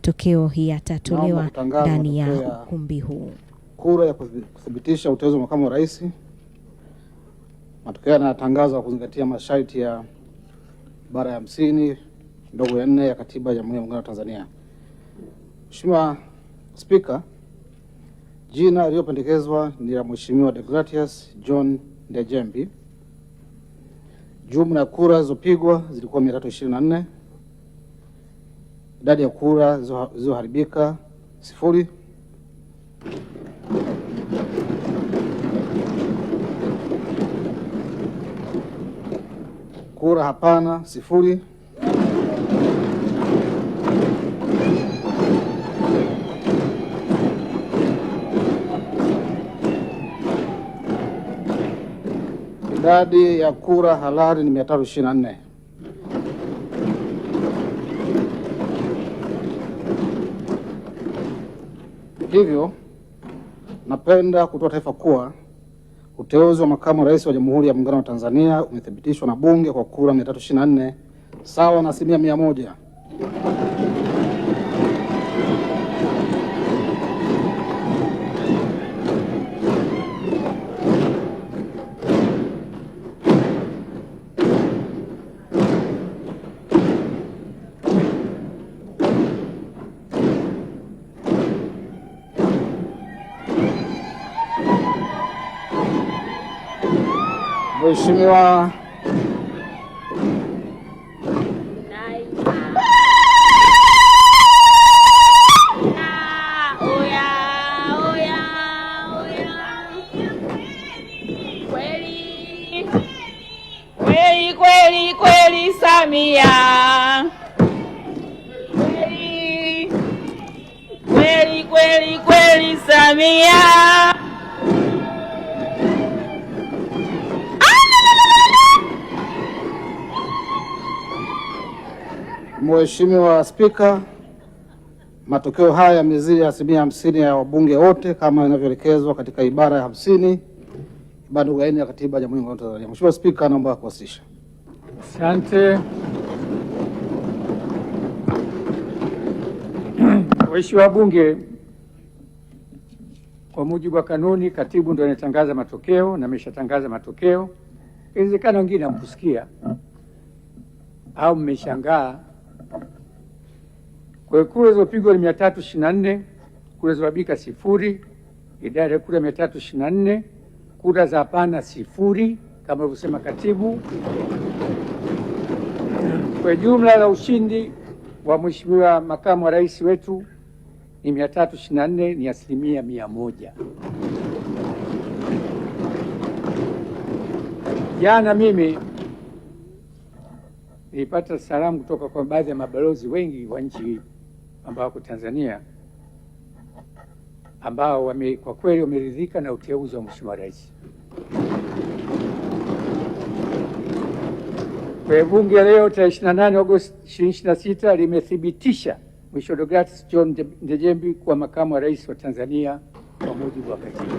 Matokeo yatatolewa ndani ya ukumbi huu. Kura ya kuthibitisha uteuzi wa makamu wa rais. Matokeo yanatangazwa kuzingatia masharti ya ibara ya 50 ndogo ya 4 ya Katiba ya Jamhuri ya Muungano wa Tanzania. Mheshimiwa Spika, jina lililopendekezwa ni la Mheshimiwa Deogratius John Ndejembi. Jumla ya kura zilizopigwa zilikuwa 324. Idadi ya kura zilizoharibika 0. Kura hapana 0. Idadi ya kura halali ni 324. Hivyo napenda kutoa taarifa kuwa uteuzi wa makamu wa rais wa Jamhuri ya Muungano wa Tanzania umethibitishwa na Bunge kwa kura 324 sawa na 100%. Mheshimiwa kweli Samia, kweli Samia. Mheshimiwa Spika, matokeo haya yamezidi 50% ya wabunge wote kama inavyoelekezwa katika ibara ya 50 ibara ndogo ya 4 ya Katiba ya Jamhuri ya Muungano wa Tanzania. Mheshimiwa Spika, naomba kuwasilisha. Asante. Waheshimiwa wabunge, kwa mujibu wa kanuni, katibu ndio anatangaza matokeo na ameshatangaza matokeo. Inawezekana wengine hamkusikia au mmeshangaa. Kwa kura zilizopigwa ni 324, kura zilizobika 0, idadi ya kura 324, kura za hapana 0 kama alivyosema katibu. Kwa jumla la ushindi wa Mheshimiwa makamu wa rais wetu ni 324, ni 100%. Jana mimi nilipata salamu kutoka kwa baadhi ya mabalozi wengi wa nchi ambao wako Tanzania ambao kwa kweli wameridhika na uteuzi wa Mheshimiwa Rais. Kwa Bunge leo tarehe 28 Agosti 2026 limethibitisha Mheshimiwa Deogratius John Ndejembi kuwa makamu wa rais wa Tanzania kwa mujibu wa katiba.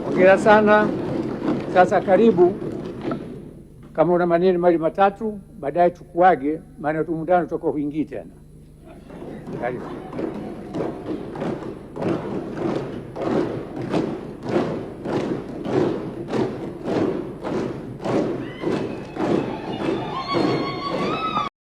Hongera sana. Sasa karibu, kama una maneno mali matatu baadaye tukuage, maana tumundano tutakuwa huingii tena. Karibu.